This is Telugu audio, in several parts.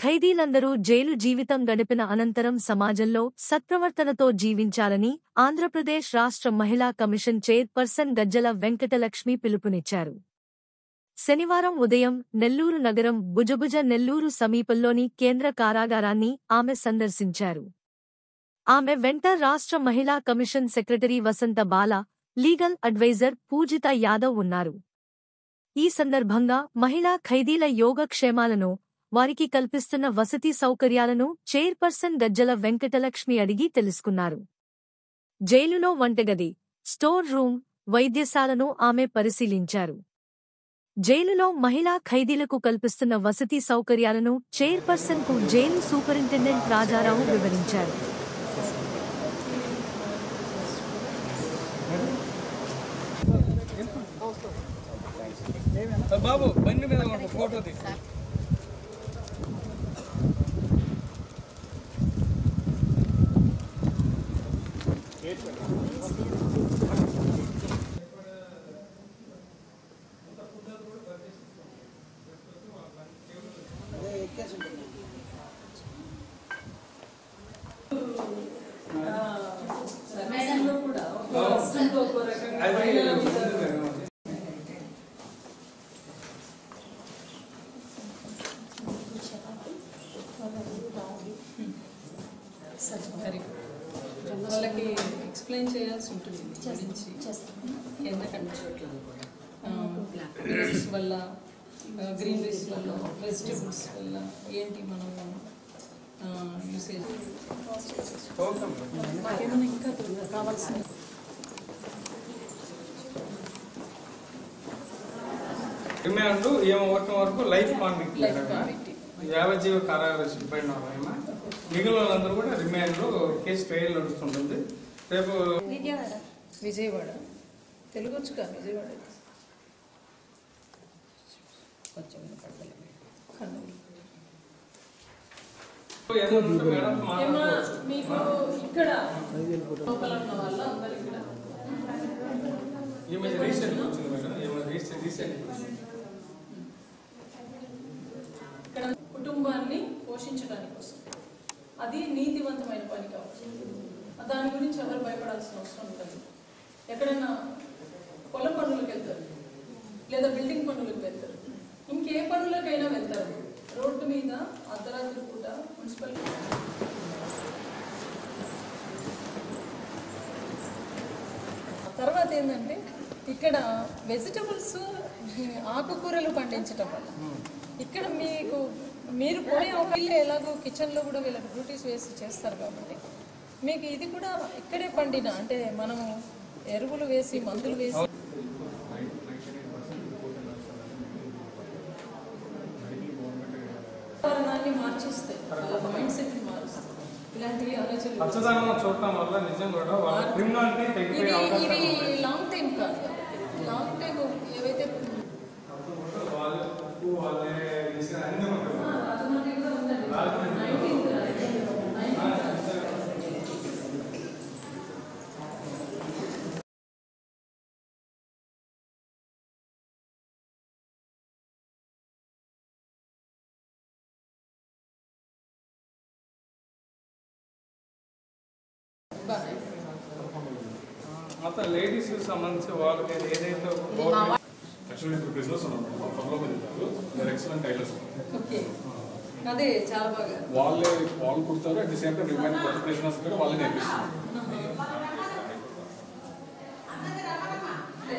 ఖైదీలందరూ జైలు జీవితం గడిపిన అనంతరం సమాజంలో సత్ప్రవర్తనతో జీవించాలని ఆంధ్రప్రదేశ్ రాష్ట్ర మహిళా కమిషన్ చైర్పర్సన్ గజ్జల వెంకటలక్ష్మి పిలుపునిచ్చారు. శనివారం ఉదయం నెల్లూరు నగరం భుజభుజ నెల్లూరు సమీపంలోని కేంద్ర కారాగారాన్ని ఆమె సందర్శించారు. ఆమె వెంట రాష్ట్ర మహిళా కమిషన్ సెక్రటరీ వసంత బాల, లీగల్ అడ్వైజర్ పూజిత యాదవ్ ఉన్నారు. ఈ సందర్భంగా మహిళా ఖైదీల యోగక్షేమాలను, వారికి కల్పిస్తున్న వసతి సౌకర్యాలను చైర్పర్సన్ గజ్జల వెంకటలక్ష్మి అడిగి తెలుసుకున్నారు. జైలులో వంటగది, స్టోర్ రూమ్, వైద్యశాలను ఆమె పరిశీలించారు. జైలులో మహిళా ఖైదీలకు కల్పిస్తున్న వసతి సౌకర్యాలను చైర్పర్సన్కు జైలు సూపరింటెండెంట్ రాజారావు వివరించారు. బాబు బండి మీద ఫోటో తీ. వాళ్ళకి ఎక్స్ప్లెయిన్ చేయాల్సి ఉంటుంది ఎందుకంటే వల్ల గ్రీనరీస్ వల్ల వెజిటబుల్స్ వల్ల ఏంటి మనం యూసేజ్ మాకేమైనా ఇంకా కావాల్సిన రిమాండ్ ఏమో ఒకటి వరకు లైఫ్ కాన్విక్ట్ యావజ్జీవ కారాగార శిల్పైన మిగిలిన వాళ్ళందరూ కూడా రిమాండ్ కేసు ట్రయల్ నడుస్తుంటుంది. రేపు విజయవాడ తెలుగు వచ్చుగా విజయవాడ మీకు ఇక్కడ లోపల ఉన్న వాళ్ళ అందరూ ఇక్కడ కుటుంబాన్ని పోషించడానికి కోసం అది నీతివంతమైన పని కావచ్చు. దాని గురించి ఎవరు భయపడాల్సిన అవసరం ఉండదు. ఎక్కడైనా పొలం పనులకు వెళ్తారు, లేదా బిల్డింగ్ పనులకు వెళ్తారు, ఇంకే పనులకైనా వెళ్తారు. రోడ్డు మీద అర్ధరాత్రి పూట మున్సిపల్ తర్వాత ఏంటంటే ఇక్కడ వెజిటబుల్స్ ఆకుకూరలు పండించటం వల్ల ఇక్కడ మీరు పోయే ఒక ఎలాగో కిచెన్లో కూడా వీళ్ళకి డ్యూటీస్ వేసి చేస్తారు కాబట్టి మీకు ఇది కూడా ఇక్కడే పండిన అంటే మనము ఎరువులు వేసి మందులు వేసి వాతావరణాన్ని మార్చిస్తాయి, మైండ్ సెట్ మారుస్తాయి. ఇలాంటివి ఆలోచనలు ఇవి లాంగ్ టైం కాదు. లాంగ్ టైం ఏవైతే మొత్తం లేడీస్ సంబంధించి వాళ్ళకి ఏదైతే అదే చాలా బాగా వాళ్ళు కుడతారు. At the same time remaining prisoners కూడా వాళ్ళే నేర్పిస్తారు.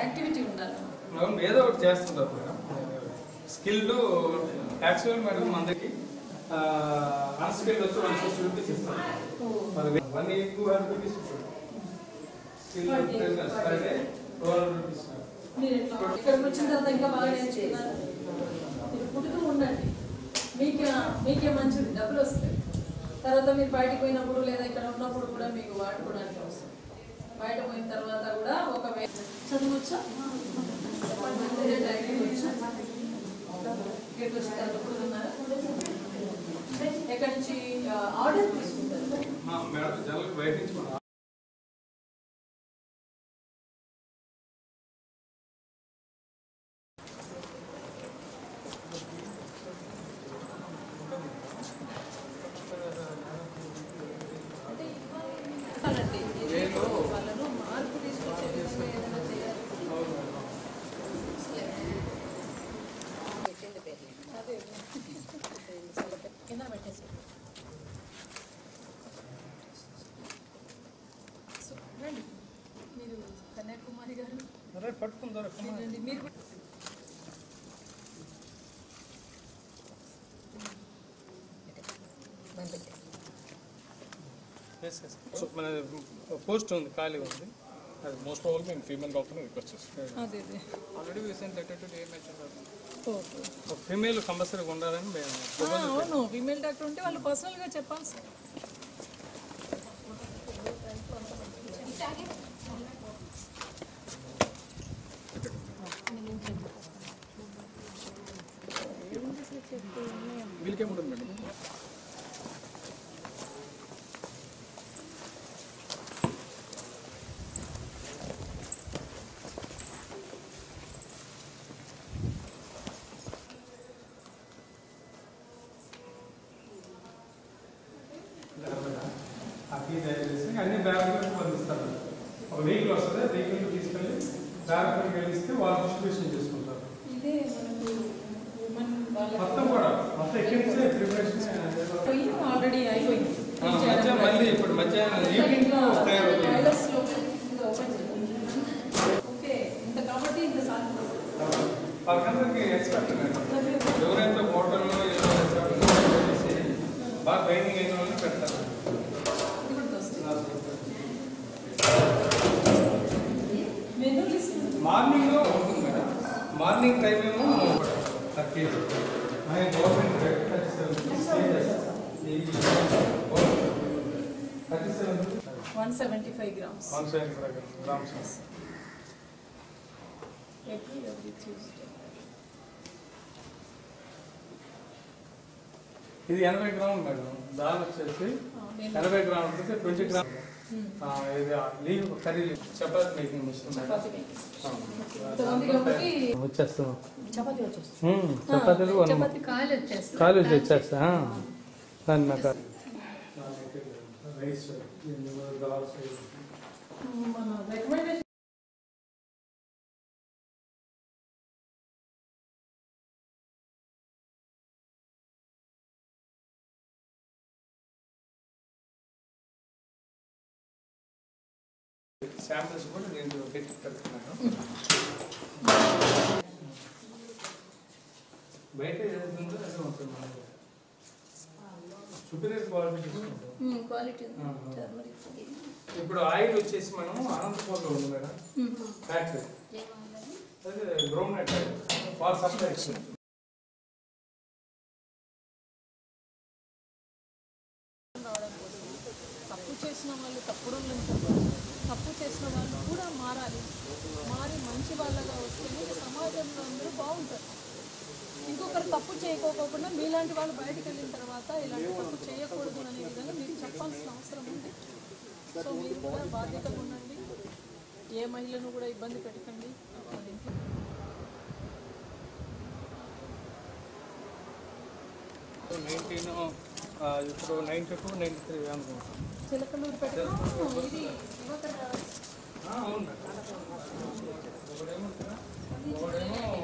యాక్టివిటీ ఉండాలి, ఏదో ఒకటి చేస్తుంటారు మేడం. స్కిల్డ్ యాక్చువల్ మేడం మనకి అన్స్కిల్డ్ వచ్చి 160 రూపీస్ ఇస్తారు. 182 రూపీస్ ఇక్కడికి వచ్చిన తర్వాత ఇంకా బాగా నేర్చుకున్నారు. మీరు పుట్టుతూ ఉండండి, మీకే మంచిది, డబ్బులు వస్తాయి. తర్వాత మీరు బయటకు పోయినప్పుడు లేదా ఇక్కడ ఉన్నప్పుడు కూడా మీకు వాడుకోవడానికి వస్తుంది. బయట పోయిన తర్వాత కూడా ఒకవేళ చదవచ్చా ఎక్కడి నుంచి ఆర్డర్ తీసుకుంటారు. మీరు కన్యాకుమారి గారు అరే పట్టుకుంటారు మీరు మన పోస్ట్ ఉంది ఖాళీ ఉంది అది మోస్ట్ ప్రాబ్లీ మేము ఫీమేల్ డాక్టర్ని రిక్వెస్ట్ చేస్తాం. అదే already we sent letter to DMH. Okay ఒక ఫీమేల్ కంపల్సరీగా ఉండాలని మేము అవును ఫీమేల్ డాక్టర్ ఉంటే వాళ్ళు పర్సనల్గా చెప్పాలి సార్. వీళ్ళకేముంటుంది మేడం? అన్ని బ్యాగులు పంపిస్తారు. ఒక వెహికల్ వస్తుంది, వెహికల్ తీసుకెళ్ళి బ్యాగ్ వెళ్ళిస్తే వాళ్ళు డిస్ట్రిబ్యూషన్ చేసుకుంటారు. ఇదే మనకు ఉమెన్ మొత్తం కూడా మొత్తం ఎక్కించే ప్రిపరేషన్ ఆల్రెడీ అయిపోయింది. మధ్యాహ్నం మళ్ళీ ఇప్పుడు మధ్యాహ్నం ఈవినింగ్ తయారవుతుంది. ఓకే ఇంత కాబట్టి ఇంత సాధ్యం. వాళ్ళకందరికీ ఎక్స్పర్ట్ ఎవరైతే హోటల్లో చేసి బాగా ట్రైనింగ్ అయిన వాళ్ళని పెడతారు. మార్నింగ్ లో ఉంటుంది మేడం. మార్నింగ్ టైం ఏమో 37 175 grams. 175 grams. Every Tuesday. ఇది 80 గ్రాములు మేడం. దాల్ వచ్చేసి 80 గ్రాములు వచ్చేసి 20 గ్రాములు. ఇది లీవ్ కర్రీ చపాతీ మేకింగ్ మిషన్ వచ్చేస్తాం. చపాతీలు కాలు వచ్చేస్తా దాని నాకు రైస్ శాంపిల్స్ కూడా నేను పెట్టి పెడుతున్నాను. బయట ఏదైతుందో అదే ఉంటుంది మనకు. సుపీరియర్ క్వాలిటీ తీసుకుంటాం. ఇప్పుడు ఆయిల్ వచ్చేసి మనం అనంతపూర్లో ఉంది మేడం ఫ్యాక్టరీ. అదే గ్రౌండ్ నట్ వాళ్ళు సప్లై ఇస్తుంది. తప్పు చేసిన వాళ్ళు తప్పుడు తప్పు చేసిన వాళ్ళు కూడా మారాలి. మారి మంచి వాళ్ళగా వస్తేనే సమాజంలో అందరూ బాగుంటారు. ఇంకొకరు తప్పు చేయకోకుండా మీలాంటి వాళ్ళు బయటకు వెళ్ళిన తర్వాత ఇలాంటి తప్పు చేయకూడదు అనే విధంగా మీకు చెప్పాల్సిన అవసరం ఉంది. సో మీరు కూడా బాధ్యతగా ఉండండి. ఏ మహిళను కూడా ఇబ్బంది పెట్టకండి. ఇప్పుడు 92, 93 అనుకుంటాం. చిలకలూరు పెట్టడం ఇది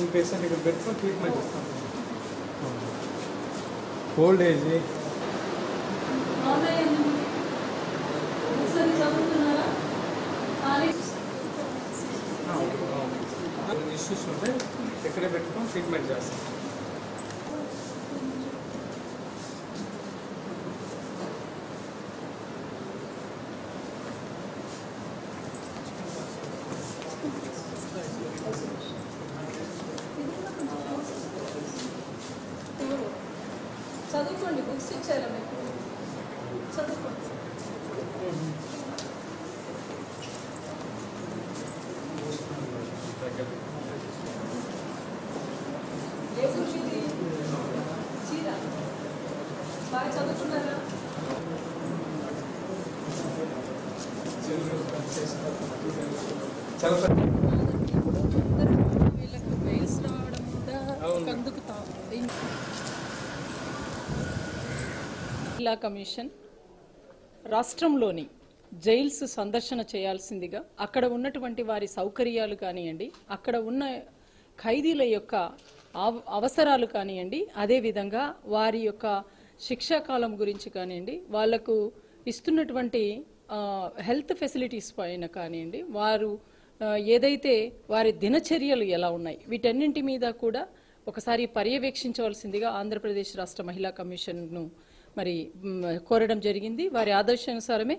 ఈ పేషెంట్ ఇక్కడ పెట్టుకొని ట్రీట్మెంట్ ఇస్తాం. ఓల్డ్ ఏజ్ ఇష్యూస్ ఉంటే ఇక్కడే పెట్టుకొని ట్రీట్మెంట్ చేస్తాం. చదువుకోండి, బుక్స్ ఇచ్చారా మీకు? చదువుకోండి. ఏ బుక్ ఇది? చీర బాగా చదువుకున్నారా? వీళ్ళకి మెయిల్స్ రావడం కూడా అందుకుతాం. జిల్లా కమిషన్ రాష్ట్రంలోని జైల్స్ సందర్శన చేయాల్సిందిగా, అక్కడ ఉన్నటువంటి వారి సౌకర్యాలు కానివ్వండి, అక్కడ ఉన్న ఖైదీల యొక్క అవసరాలు కానివ్వండి, అదేవిధంగా వారి యొక్క శిక్షాకాలం గురించి కానివ్వండి, వాళ్లకు ఇస్తున్నటువంటి హెల్త్ ఫెసిలిటీస్ పైన కానివ్వండి, వారు ఏదైతే వారి దినచర్యలు ఎలా ఉన్నాయి, వీటన్నింటి మీద కూడా ఒకసారి పర్యవేక్షించవలసిందిగా ఆంధ్రప్రదేశ్ రాష్ట్ర మహిళా కమిషన్ను మరి కోరడం జరిగింది. వారి ఆదేశానుసారమే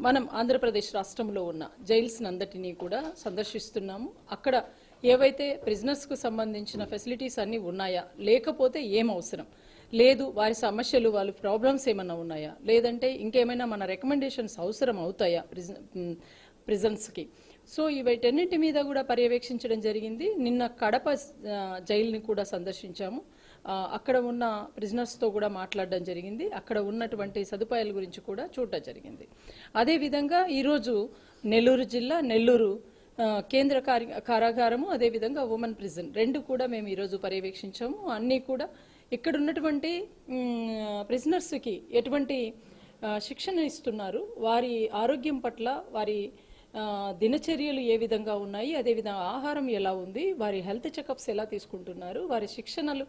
మనం ఆంధ్రప్రదేశ్ రాష్ట్రంలో ఉన్న జైల్స్ నందటినీ కూడా సందర్శిస్తున్నాము. అక్కడ ఏవైతే ప్రిజనర్స్కు సంబంధించిన ఫెసిలిటీస్ అన్నీ ఉన్నాయా, లేకపోతే ఏం అవసరం లేదు, వారి సమస్యలు వాళ్ళ ప్రాబ్లమ్స్ ఏమైనా ఉన్నాయా, లేదంటే ఇంకేమైనా మన రికమెండేషన్స్ అవసరం అవుతాయా ప్రిజన్స్కి. సో వీటన్నింటి మీద కూడా పర్యవేక్షించడం జరిగింది. నిన్న కడప జైలుని కూడా సందర్శించాము. అక్కడ ఉన్న ప్రిజనర్స్తో కూడా మాట్లాడడం జరిగింది. అక్కడ ఉన్నటువంటి సదుపాయాల గురించి కూడా చూడటం జరిగింది. అదేవిధంగా ఈరోజు నెల్లూరు జిల్లా నెల్లూరు కేంద్ర కారాగారము, అదేవిధంగా ఉమెన్ ప్రిజన్ రెండు కూడా మేము ఈరోజు పర్యవేక్షించాము. అన్నీ కూడా ఇక్కడ ఉన్నటువంటి ప్రిజనర్స్కి ఎటువంటి శిక్షణ ఇస్తున్నారు, వారి ఆరోగ్యం పట్ల వారి దినచర్యలు ఏ విధంగా ఉన్నాయి, అదేవిధంగా ఆహారం ఎలా ఉంది, వారి హెల్త్ చెకప్స్ ఎలా తీసుకుంటున్నారు, వారి శిక్షణలు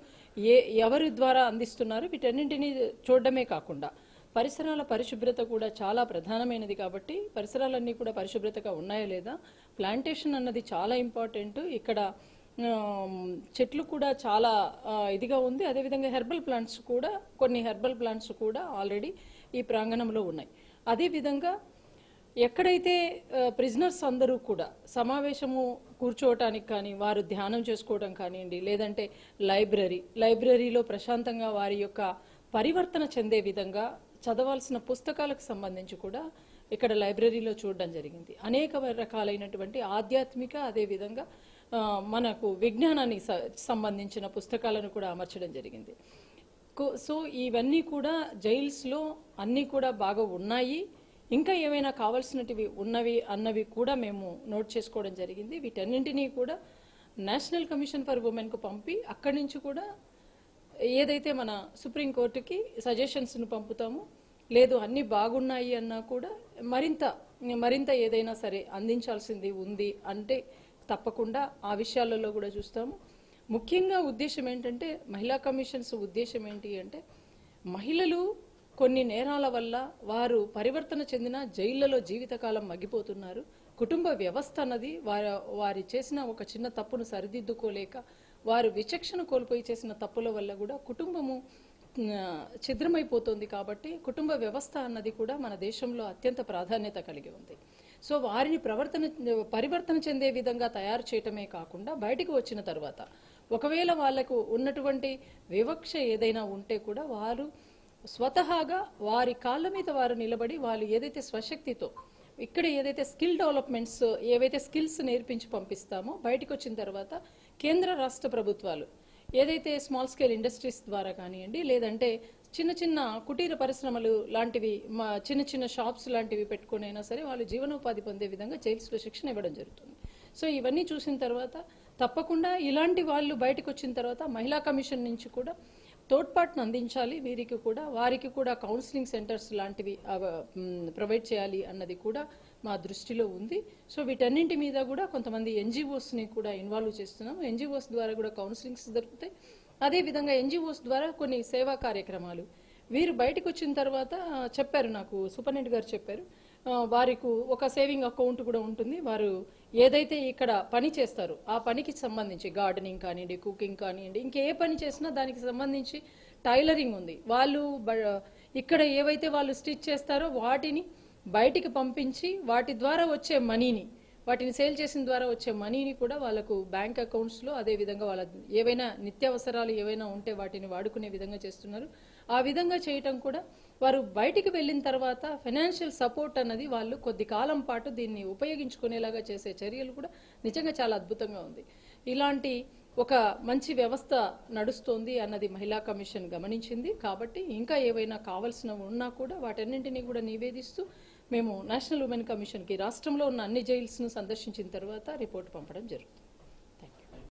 ఎవరి ద్వారా అందిస్తున్నారు, వీటన్నింటినీ చూడడమే కాకుండా పరిసరాల పరిశుభ్రత కూడా చాలా ప్రధానమైనది. కాబట్టి పరిసరాలన్నీ కూడా పరిశుభ్రతగా ఉన్నాయా లేదా, ప్లాంటేషన్ అన్నది చాలా ఇంపార్టెంట్. ఇక్కడ చెట్లు కూడా చాలా ఇదిగా ఉంది. అదేవిధంగా హెర్బల్ ప్లాంట్స్ కూడా, కొన్ని హెర్బల్ ప్లాంట్స్ కూడా ఆల్రెడీ ఈ ప్రాంగణంలో ఉన్నాయి. అదేవిధంగా ఎక్కడైతే ప్రిజనర్స్ అందరూ కూడా సమావేశము కూర్చోవటానికి కానీ, వారు ధ్యానం చేసుకోవడం కానివ్వండి, లేదంటే లైబ్రరీలో ప్రశాంతంగా వారి యొక్క పరివర్తన చెందే విధంగా చదవాల్సిన పుస్తకాలకు సంబంధించి కూడా ఇక్కడ లైబ్రరీలో చూడడం జరిగింది. అనేక రకాలైనటువంటి ఆధ్యాత్మిక, అదేవిధంగా మనకు విజ్ఞానానికి సంబంధించిన పుస్తకాలను కూడా అమర్చడం జరిగింది. సో ఇవన్నీ కూడా జైల్స్లో అన్నీ కూడా బాగా ఉన్నాయి. ఇంకా ఏమైనా కావాల్సినటివి ఉన్నవి అన్నవి కూడా మేము నోట్ చేసుకోవడం జరిగింది. వీటన్నింటినీ కూడా నేషనల్ కమిషన్ ఫర్ ఉమెన్కు పంపి అక్కడి నుంచి కూడా ఏదైతే మన సుప్రీంకోర్టుకి సజెషన్స్ను పంపుతాము, లేదు అన్నీ బాగున్నాయి అన్నా కూడా మరింత ఏదైనా సరే అందించాల్సింది ఉంది అంటే తప్పకుండా ఆ విషయాలలో కూడా చూస్తాము. ముఖ్యంగా ఉద్దేశం ఏంటంటే, మహిళా కమిషన్స్ ఉద్దేశం ఏంటి అంటే, మహిళలు కొన్ని నేరాల వల్ల వారు పరివర్తన చెందిన జైళ్లలో జీవితకాలం మగ్గిపోతున్నారు. కుటుంబ వ్యవస్థ అన్నది వారి చేసిన ఒక చిన్న తప్పును సరిదిద్దుకోలేక, వారు విచక్షణ కోల్పోయి చేసిన తప్పుల వల్ల కూడా కుటుంబము ఛిద్రమైపోతుంది. కాబట్టి కుటుంబ వ్యవస్థ అన్నది కూడా మన దేశంలో అత్యంత ప్రాధాన్యత కలిగి ఉంది. సో వారిని పరివర్తన చెందే విధంగా తయారు చేయటమే కాకుండా, బయటకు వచ్చిన తర్వాత ఒకవేళ వాళ్లకు ఉన్నటువంటి వివక్ష ఏదైనా ఉంటే కూడా వారు స్వతహాగా వారి కాళ్ళ మీద వారు నిలబడి, వాళ్ళు ఏదైతే స్వశక్తితో ఇక్కడ ఏదైతే స్కిల్ డెవలప్మెంట్స్, ఏవైతే స్కిల్స్ నేర్పించి పంపిస్తామో, బయటకు వచ్చిన తర్వాత కేంద్ర రాష్ట్ర ప్రభుత్వాలు ఏదైతే స్మాల్ స్కేల్ ఇండస్ట్రీస్ ద్వారా కానివ్వండి, లేదంటే చిన్న చిన్న కుటీర పరిశ్రమలు లాంటివి, చిన్న చిన్న షాప్స్ లాంటివి పెట్టుకుని అయినా సరే వాళ్ళు జీవనోపాధి పొందే విధంగా జైల్స్లో శిక్షణ ఇవ్వడం జరుగుతుంది. సో ఇవన్నీ చూసిన తర్వాత తప్పకుండా ఇలాంటి వాళ్ళు బయటకు వచ్చిన తర్వాత మహిళా కమిషన్ నుంచి కూడా తోడ్పాటును అందించాలి. వారికి కూడా కౌన్సిలింగ్ సెంటర్స్ లాంటివి ప్రొవైడ్ చేయాలి అన్నది కూడా మా దృష్టిలో ఉంది. సో వీటన్నింటి మీద కూడా కొంతమంది ఎన్జిఓస్ని కూడా ఇన్వాల్వ్ చేస్తున్నాము. ఎన్జిఓస్ ద్వారా కూడా కౌన్సిలింగ్స్ జరుగుతాయి. అదేవిధంగా ఎన్జిఓస్ ద్వారా కొన్ని సేవా కార్యక్రమాలు వీరు బయటకు వచ్చిన తర్వాత చెప్పారు, నాకు సూపరింటెండెంట్ గారు చెప్పారు, వారికి ఒక సేవింగ్ అకౌంట్ కూడా ఉంటుంది. వారు ఏదైతే ఇక్కడ పని చేస్తారో ఆ పనికి సంబంధించి గార్డెనింగ్ కానివ్వండి, కుకింగ్ కానివ్వండి, ఇంకే పని చేసినా దానికి సంబంధించి టైలరింగ్ ఉంది. వాళ్ళు ఇక్కడ ఏవైతే వాళ్ళు స్టిచ్ చేస్తారో వాటిని బయటికి పంపించి వాటి ద్వారా వచ్చే మనీని, వాటిని సేల్ చేసిన ద్వారా వచ్చే మనీని కూడా వాళ్ళకు బ్యాంక్ అకౌంట్స్లో, అదేవిధంగా వాళ్ళ ఏవైనా నిత్యావసరాలు ఏవైనా ఉంటే వాటిని వాడుకునే విధంగా చేస్తున్నారు. ఆ విధంగా చేయటం కూడా వారు బయటికి వెళ్ళిన తర్వాత ఫైనాన్షియల్ సపోర్ట్ అన్నది వాళ్ళు కొద్ది కాలం పాటు దీన్ని ఉపయోగించుకునేలాగా చేసే చర్యలు కూడా నిజంగా చాలా అద్భుతంగా ఉంది. ఇలాంటి ఒక మంచి వ్యవస్థ నడుస్తోంది అన్నది మహిళా కమిషన్ గమనించింది. కాబట్టి ఇంకా ఏవైనా కావాల్సినవి ఉన్నా కూడా వాటన్నింటినీ కూడా నివేదిస్తూ మేము నేషనల్ ఉమెన్ కమిషన్కి రాష్ట్రంలో ఉన్న అన్ని జైల్స్ను సందర్శించిన తర్వాత రిపోర్ట్ పంపడం జరుగుతుంది.